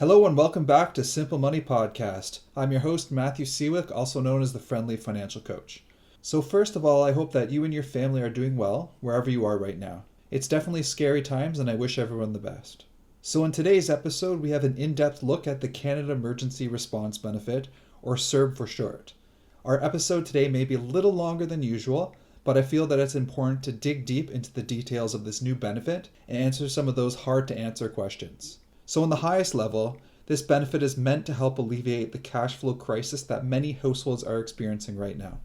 Hello and welcome back to Simple Money Podcast. I'm your host, Matthew Seawick, also known as the Friendly Financial Coach. So first of all, I hope that you and your family are doing well, wherever you are right now. It's definitely scary times and I wish everyone the best. So in today's episode, we have an in-depth look at the Canada Emergency Response Benefit, or CERB for short. Our episode today may be a little longer than usual, but I feel that it's important to dig deep into the details of this new benefit and answer some of those hard to answer questions. So on the highest level, this benefit is meant to help alleviate the cash flow crisis that many households are experiencing right now.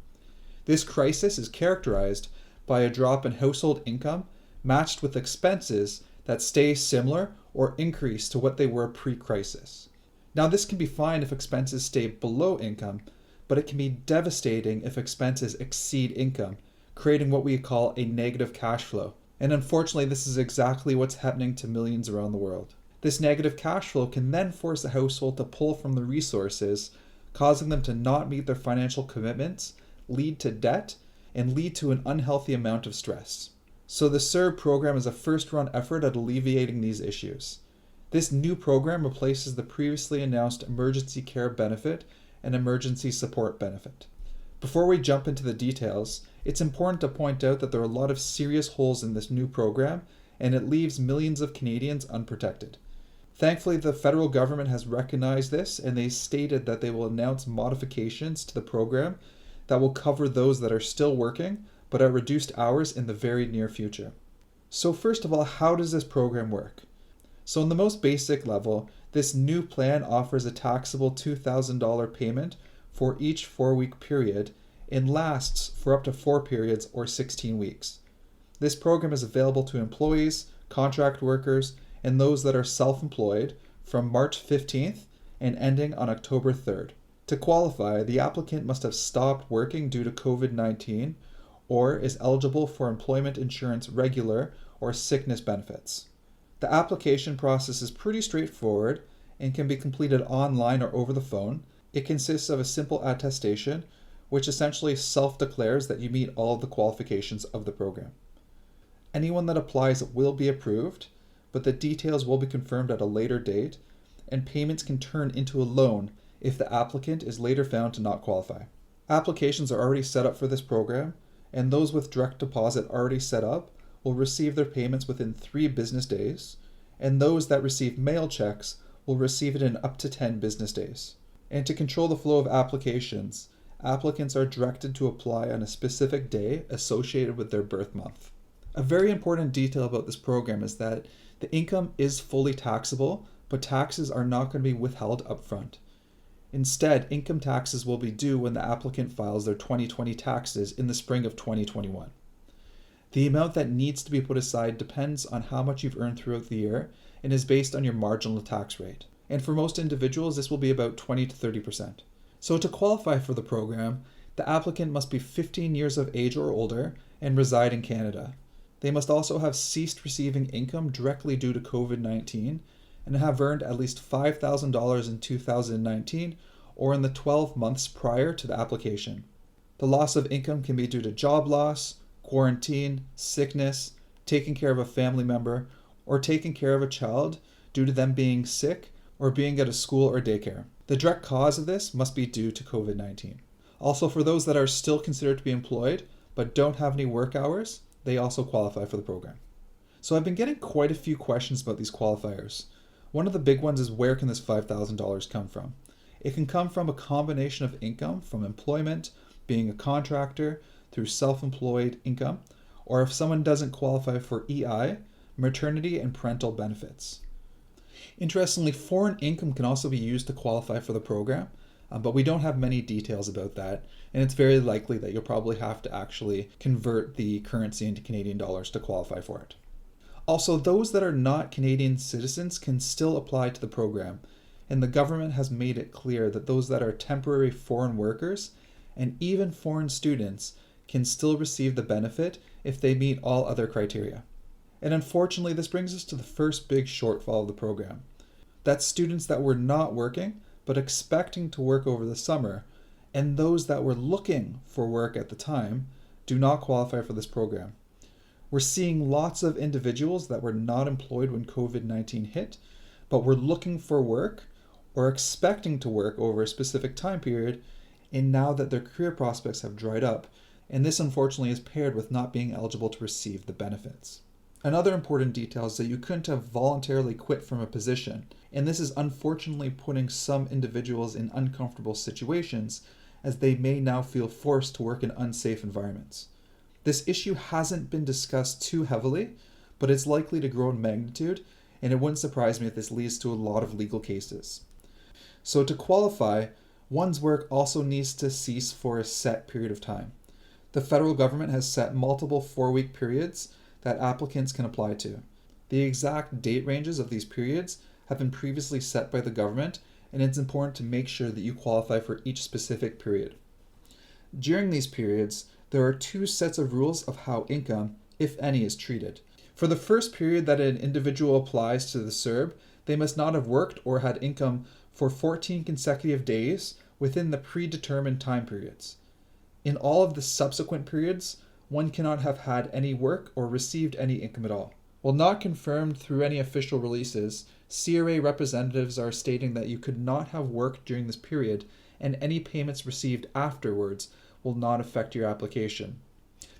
This crisis is characterized by a drop in household income matched with expenses that stay similar or increase to what they were pre-crisis. Now this can be fine if expenses stay below income, but it can be devastating if expenses exceed income, creating what we call a negative cash flow. And unfortunately, this is exactly what's happening to millions around the world. This negative cash flow can then force the household to pull from the resources, causing them to not meet their financial commitments, lead to debt, and lead to an unhealthy amount of stress. So the CERB program is a first-run effort at alleviating these issues. This new program replaces the previously announced emergency care benefit and emergency support benefit. Before we jump into the details, it's important to point out that there are a lot of serious holes in this new program, and it leaves millions of Canadians unprotected. Thankfully, the federal government has recognized this, and they stated that they will announce modifications to the program that will cover those that are still working, but at reduced hours in the very near future. So first of all, how does this program work? So on the most basic level, this new plan offers a taxable $2,000 payment for each 4-week period and lasts for up to 4 periods or 16 weeks. This program is available to employees, contract workers, and those that are self-employed from March 15th and ending on October 3rd. To qualify, the applicant must have stopped working due to COVID-19 or is eligible for employment insurance regular or sickness benefits. The application process is pretty straightforward and can be completed online or over the phone. It consists of a simple attestation, which essentially self-declares that you meet all of the qualifications of the program. Anyone that applies will be approved, but the details will be confirmed at a later date, and payments can turn into a loan if the applicant is later found to not qualify. Applications are already set up for this program, and those with direct deposit already set up will receive their payments within 3 business days, and those that receive mail checks will receive it in up to 10 business days. And to control the flow of applications, applicants are directed to apply on a specific day associated with their birth month. A very important detail about this program is that the income is fully taxable, but taxes are not going to be withheld upfront. Instead, income taxes will be due when the applicant files their 2020 taxes in the spring of 2021. The amount that needs to be put aside depends on how much you've earned throughout the year and is based on your marginal tax rate. And for most individuals, this will be about 20 to 30%. So to qualify for the program, the applicant must be 15 years of age or older and reside in Canada. They must also have ceased receiving income directly due to COVID-19 and have earned at least $5,000 in 2019 or in the 12 months prior to the application. The loss of income can be due to job loss, quarantine, sickness, taking care of a family member, or taking care of a child due to them being sick or being at a school or daycare. The direct cause of this must be due to COVID-19. Also, for those that are still considered to be employed but don't have any work hours, they also qualify for the program. So I've been getting quite a few questions about these qualifiers. One of the big ones is, where can this $5,000 come from? It can come from a combination of income from employment, being a contractor, through self-employed income, or if someone doesn't qualify for EI, maternity and parental benefits. Interestingly, foreign income can also be used to qualify for the program, but we don't have many details about that, and it's very likely that you'll probably have to actually convert the currency into Canadian dollars to qualify for it. Also, those that are not Canadian citizens can still apply to the program, and the government has made it clear that those that are temporary foreign workers and even foreign students can still receive the benefit if they meet all other criteria. And unfortunately, this brings us to the first big shortfall of the program. That's students that were not working but expecting to work over the summer, and those that were looking for work at the time do not qualify for this program. We're seeing lots of individuals that were not employed when COVID-19 hit, but were looking for work or expecting to work over a specific time period, and now that their career prospects have dried up, and this unfortunately is paired with not being eligible to receive the benefits. Another important detail is that you couldn't have voluntarily quit from a position, and this is unfortunately putting some individuals in uncomfortable situations as they may now feel forced to work in unsafe environments. This issue hasn't been discussed too heavily, but it's likely to grow in magnitude, and it wouldn't surprise me if this leads to a lot of legal cases. So to qualify, one's work also needs to cease for a set period of time. The federal government has set multiple 4-week periods that applicants can apply to. The exact date ranges of these periods have been previously set by the government, and it's important to make sure that you qualify for each specific period. During these periods, there are 2 sets of rules of how income, if any, is treated. For the first period that an individual applies to the CERB, they must not have worked or had income for 14 consecutive days within the predetermined time periods. In all of the subsequent periods, one cannot have had any work or received any income at all. While not confirmed through any official releases, CRA representatives are stating that you could not have worked during this period, and any payments received afterwards will not affect your application.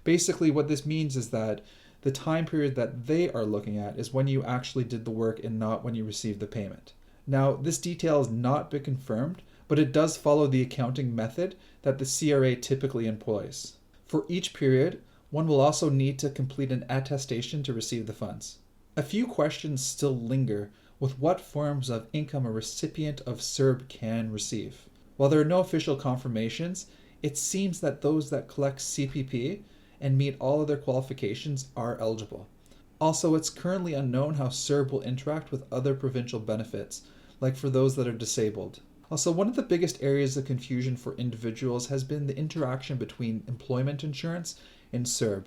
Basically, what this means is that the time period that they are looking at is when you actually did the work and not when you received the payment. Now, this detail has not been confirmed, but it does follow the accounting method that the CRA typically employs. For each period, one will also need to complete an attestation to receive the funds. A few questions still linger with what forms of income a recipient of CERB can receive. While there are no official confirmations, it seems that those that collect CPP and meet all of their qualifications are eligible. Also, it's currently unknown how CERB will interact with other provincial benefits, like for those that are disabled. Also, one of the biggest areas of confusion for individuals has been the interaction between employment insurance and CERB.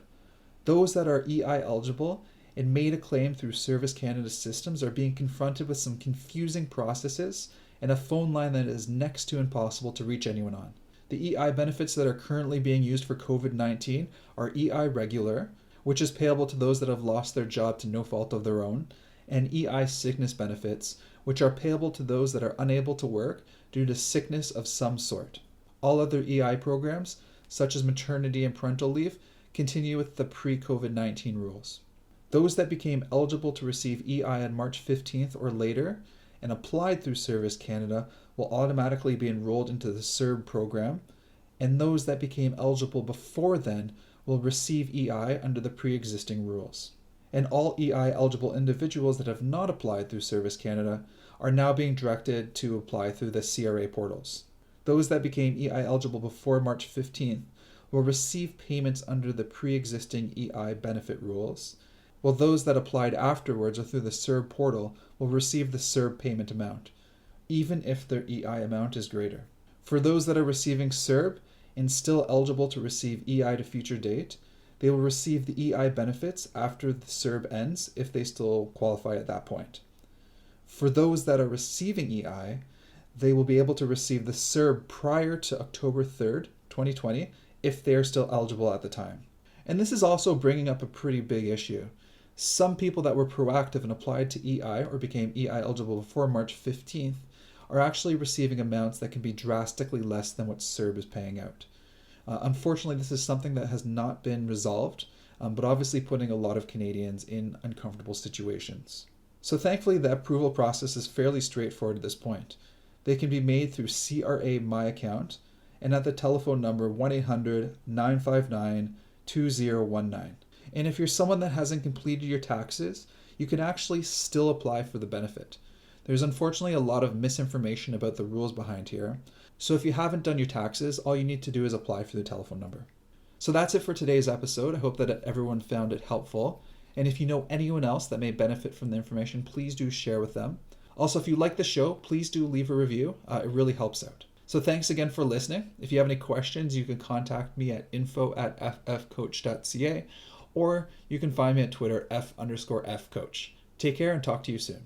Those that are EI eligible and made a claim through Service Canada systems are being confronted with some confusing processes and a phone line that is next to impossible to reach anyone on. The EI benefits that are currently being used for COVID-19 are EI regular, which is payable to those that have lost their job to no fault of their own, and EI sickness benefits, which are payable to those that are unable to work due to sickness of some sort. All other EI programs, such as maternity and parental leave, continue with the pre-COVID-19 rules. Those that became eligible to receive EI on March 15th or later and applied through Service Canada will automatically be enrolled into the CERB program, and those that became eligible before then will receive EI under the pre-existing rules. And all EI eligible individuals that have not applied through Service Canada are now being directed to apply through the CRA portals. Those that became EI eligible before March 15th will receive payments under the pre-existing EI benefit rules, while those that applied afterwards or through the CERB portal will receive the CERB payment amount, even if their EI amount is greater. For those that are receiving CERB and still eligible to receive EI at a future date, they will receive the EI benefits after the CERB ends if they still qualify at that point. For those that are receiving EI, they will be able to receive the CERB prior to October 3rd, 2020, if they are still eligible at the time. And this is also bringing up a pretty big issue. Some people that were proactive and applied to EI or became EI eligible before March 15th are actually receiving amounts that can be drastically less than what CERB is paying out. Unfortunately, this is something that has not been resolved, but obviously putting a lot of Canadians in uncomfortable situations. So thankfully, the approval process is fairly straightforward at this point. They can be made through CRA My Account and at the telephone number 1-800-959-2019. And if you're someone that hasn't completed your taxes, you can actually still apply for the benefit. There's unfortunately a lot of misinformation about the rules behind here. So if you haven't done your taxes, all you need to do is apply for the telephone number. So that's it for today's episode. I hope that everyone found it helpful. And if you know anyone else that may benefit from the information, please do share with them. Also, if you like the show, please do leave a review. It really helps out. So thanks again for listening. If you have any questions, you can contact me at info@ffcoach.ca, or you can find me at Twitter, F_Fcoach. Take care and talk to you soon.